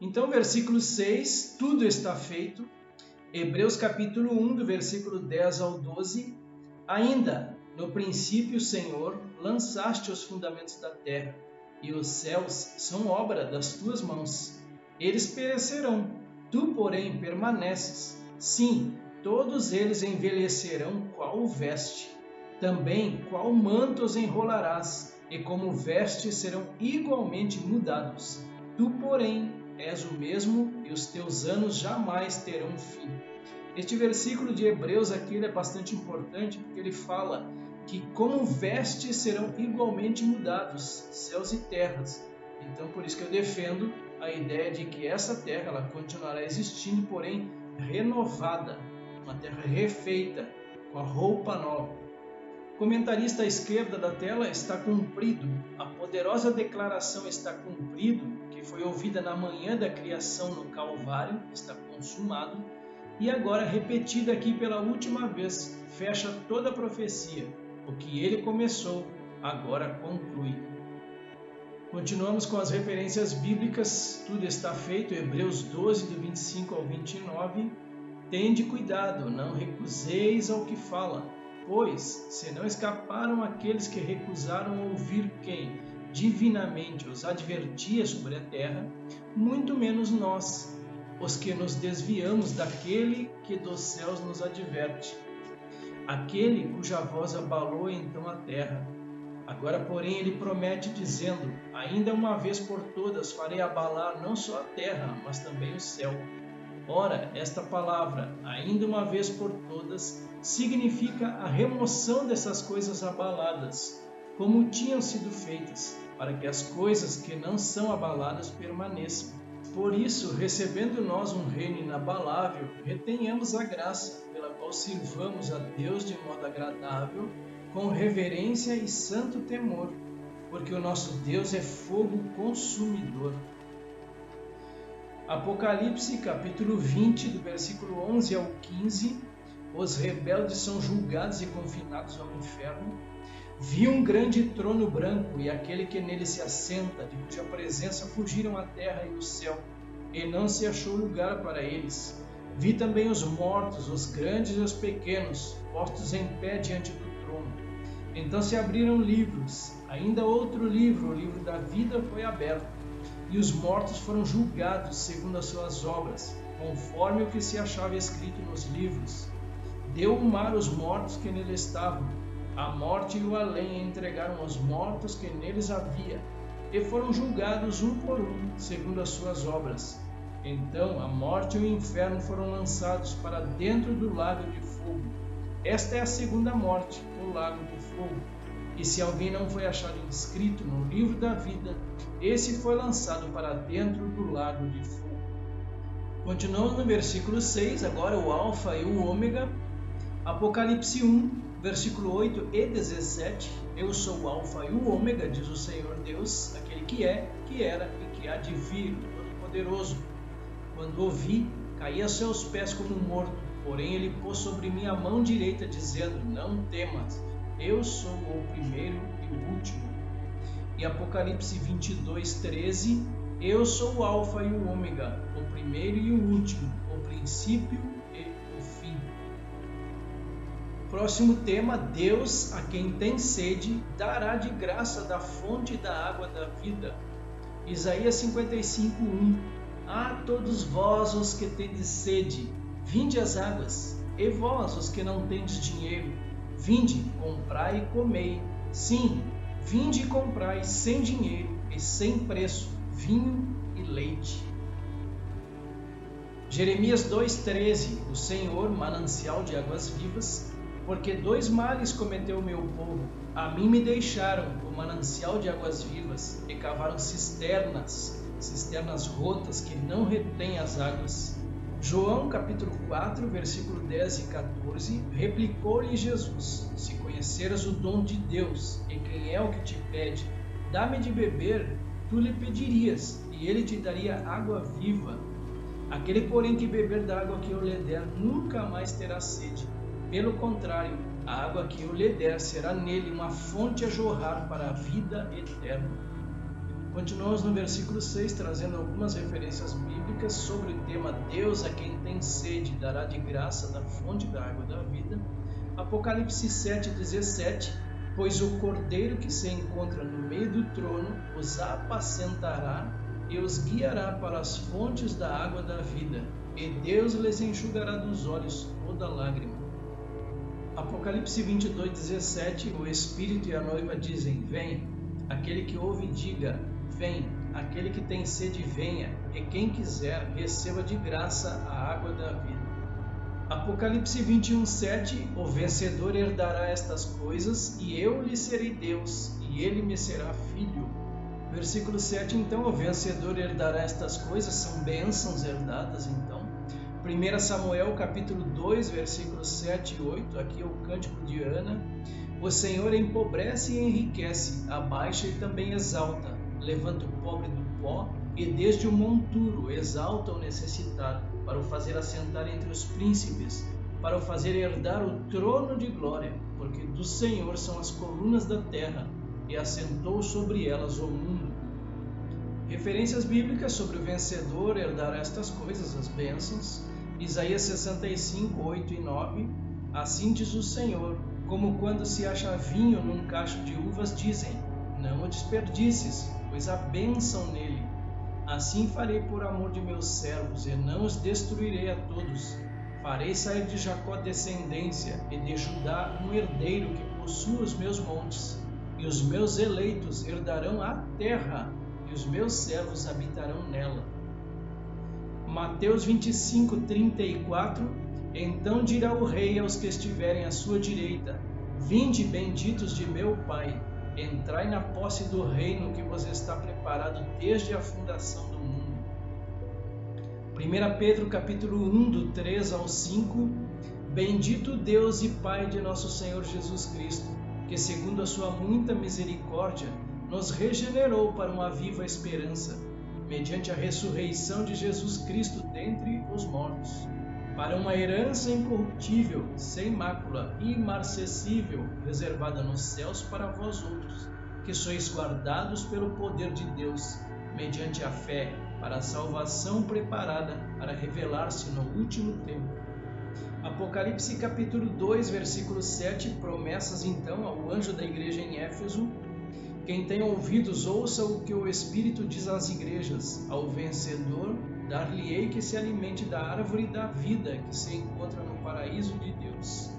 Então, versículo 6, tudo está feito. Hebreus capítulo 1, do versículo 10 ao 12. Ainda, no princípio, Senhor, lançaste os fundamentos da terra, e os céus são obra das tuas mãos. Eles perecerão, tu, porém, permaneces. Sim, todos eles envelhecerão qual veste. Também qual manto os enrolarás, e como vestes serão igualmente mudados. Tu, porém, és o mesmo, e os teus anos jamais terão fim. Este versículo de Hebreus aqui é bastante importante, porque ele fala que como vestes serão igualmente mudados, céus e terras. Então, por isso que eu defendo a ideia de que essa terra ela continuará existindo, porém renovada, uma terra refeita, com a roupa nova. O comentarista à esquerda da tela está cumprido. A poderosa declaração está cumprido, que foi ouvida na manhã da criação no Calvário, está consumado, e agora repetida aqui pela última vez, fecha toda a profecia. O que ele começou, agora conclui. Continuamos com as referências bíblicas, tudo está feito, Hebreus 12, do 25 ao 29. Tende cuidado, não recuseis ao que fala, pois, se não escaparam aqueles que recusaram ouvir quem, divinamente, os advertia sobre a terra, muito menos nós, os que nos desviamos daquele que dos céus nos adverte. Aquele cuja voz abalou então a terra. Agora, porém, ele promete dizendo, ainda uma vez por todas farei abalar não só a terra, mas também o céu. Ora, esta palavra, ainda uma vez por todas, significa a remoção dessas coisas abaladas, como tinham sido feitas, para que as coisas que não são abaladas permaneçam. Por isso, recebendo nós um reino inabalável, retenhamos a graça, pela qual sirvamos a Deus de modo agradável, com reverência e santo temor, porque o nosso Deus é fogo consumidor. Apocalipse capítulo 20, do versículo 11 ao 15, os rebeldes são julgados e confinados ao inferno. Vi um grande trono branco e aquele que nele se assenta, de cuja presença fugiram a terra e o céu, e não se achou lugar para eles. Vi também os mortos, os grandes e os pequenos, postos em pé diante do trono. Então se abriram livros, ainda outro livro, o livro da vida, foi aberto, e os mortos foram julgados segundo as suas obras, conforme o que se achava escrito nos livros. Deu o mar os mortos que nele estavam, a morte e o além entregaram os mortos que neles havia, e foram julgados um por um, segundo as suas obras. Então a morte e o inferno foram lançados para dentro do lago de fogo. Esta é a segunda morte, o lago de fogo. E se alguém não foi achado inscrito no livro da vida, esse foi lançado para dentro do lago de fogo. Continuamos no versículo 6, agora o alfa e o ômega. Apocalipse 1, versículo 8 e 17. Eu sou o alfa e o ômega, diz o Senhor Deus, aquele que é, que era e que há de vir, o Todo-Poderoso. Quando ouvi, caí a seus pés como morto, porém ele pôs sobre mim a mão direita, dizendo, não temas, eu sou o primeiro e o último. E Apocalipse 22, 13, eu sou o alfa e o ômega, o primeiro e o último, o princípio e o fim. Próximo tema, Deus, a quem tem sede, dará de graça da fonte da água da vida. Isaías 55, 1. A todos vós os que tendes sede, vinde às águas, e vós os que não tendes dinheiro, vinde, comprai e comei. Sim, vinde e comprai sem dinheiro e sem preço, vinho e leite. Jeremias 2,13. O Senhor, manancial de águas vivas, porque dois males cometeu o meu povo. A mim me deixaram o manancial de águas vivas e cavaram cisternas rotas que não retêm as águas. João capítulo 4, versículo 10 e 14, replicou-lhe Jesus, se conheceras o dom de Deus, e quem é o que te pede, dá-me de beber, tu lhe pedirias, e ele te daria água viva. Aquele, porém, que beber da água que eu lhe der, nunca mais terá sede. Pelo contrário, a água que eu lhe der será nele uma fonte a jorrar para a vida eterna. Continuamos no versículo 6, trazendo algumas referências bíblicas sobre o tema Deus a quem tem sede dará de graça da fonte da água da vida. Apocalipse 7,17, pois o cordeiro que se encontra no meio do trono os apacentará e os guiará para as fontes da água da vida, e Deus lhes enxugará dos olhos toda lágrima. Apocalipse 22,17, o Espírito e a noiva dizem, vem. Aquele que ouve diga, vem. Aquele que tem sede venha, e quem quiser receba de graça a água da vida. Apocalipse 21,7, o vencedor herdará estas coisas, e eu lhe serei Deus, e ele me será filho. Versículo 7, então, o vencedor herdará estas coisas, são bênçãos herdadas, então. 1 Samuel, capítulo 2, versículos 7 e 8, aqui é o cântico de Ana. O Senhor empobrece e enriquece, abaixa e também exalta, levanta o pobre do pó e desde o monturo exalta o necessitado, para o fazer assentar entre os príncipes, para o fazer herdar o trono de glória, porque do Senhor são as colunas da terra, e assentou sobre elas o mundo. Referências bíblicas sobre o vencedor herdar estas coisas, as bênçãos. Isaías 65, 8 e 9. Assim diz o Senhor, como quando se acha vinho num cacho de uvas, dizem, não o desperdices, pois há bênção nele. Assim farei por amor de meus servos, e não os destruirei a todos. Farei sair de Jacó descendência, e de Judá um herdeiro que possua os meus montes. E os meus eleitos herdarão a terra, e os meus servos habitarão nela. Mateus 25, 34. Então dirá o rei aos que estiverem à sua direita, vinde benditos de meu Pai, entrai na posse do reino que vos está preparado desde a fundação do mundo. 1 Pedro capítulo 1, do 3 ao 5. Bendito Deus e Pai de nosso Senhor Jesus Cristo, que segundo a sua muita misericórdia, nos regenerou para uma viva esperança, mediante a ressurreição de Jesus Cristo dentre os mortos, para uma herança incorruptível, sem mácula, imarcessível, reservada nos céus para vós outros, que sois guardados pelo poder de Deus, mediante a fé, para a salvação preparada para revelar-se no último tempo. Apocalipse capítulo 2, versículo 7, promessas então ao anjo da igreja em Éfeso. Quem tem ouvidos, ouça o que o Espírito diz às igrejas. Ao vencedor, dar-lhe-ei que se alimente da árvore da vida que se encontra no paraíso de Deus.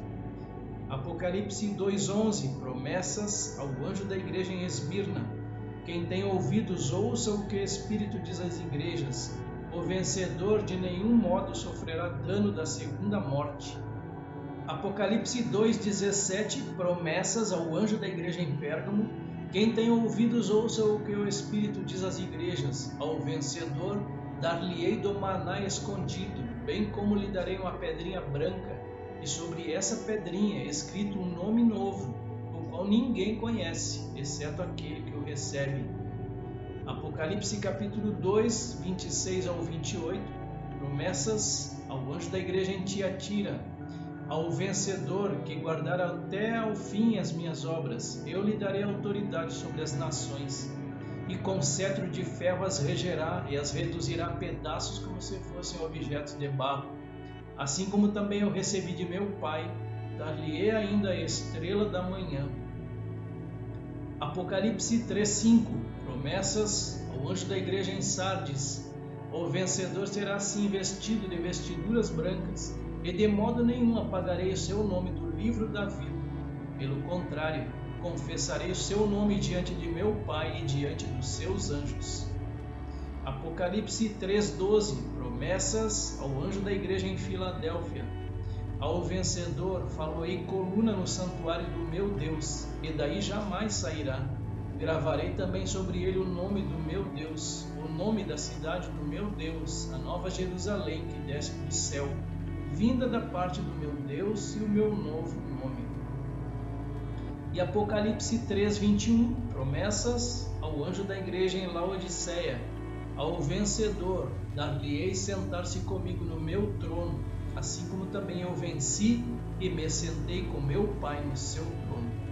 Apocalipse 2,11, promessas ao anjo da igreja em Esmirna. Quem tem ouvidos, ouça o que o Espírito diz às igrejas. O vencedor de nenhum modo sofrerá dano da segunda morte. Apocalipse 2,17, promessas ao anjo da igreja em Pérgamo. Quem tem ouvidos, ouça o que o Espírito diz às igrejas. Ao vencedor, dar-lhe-ei do maná escondido, bem como lhe darei uma pedrinha branca, e sobre essa pedrinha escrito um nome novo, o qual ninguém conhece, exceto aquele que o recebe. Apocalipse capítulo 2, 26 ao 28, promessas ao anjo da igreja em Tiatira. Ao vencedor que guardar até ao fim as minhas obras, eu lhe darei autoridade sobre as nações, e com cetro de ferro as regerá e as reduzirá a pedaços como se fossem objetos de barro. Assim como também eu recebi de meu Pai, dar-lhe-ei ainda a estrela da manhã. Apocalipse 3:5, promessas ao anjo da igreja em Sardes. O vencedor será assim vestido de vestiduras brancas, e de modo nenhum apagarei o seu nome do livro da vida. Pelo contrário, confessarei o seu nome diante de meu Pai e diante dos seus anjos. Apocalipse 3:12, promessas ao anjo da igreja em Filadélfia. Ao vencedor faloei coluna no santuário do meu Deus, e daí jamais sairá. Gravarei também sobre ele o nome do meu Deus, o nome da cidade do meu Deus, a nova Jerusalém que desce do céu, vinda da parte do meu Deus, e o meu novo nome. E Apocalipse 3:21, promessas ao anjo da igreja em Laodiceia. Ao vencedor, dar-lhe-ei sentar-se comigo no meu trono, assim como também eu venci e me sentei com meu Pai no seu trono.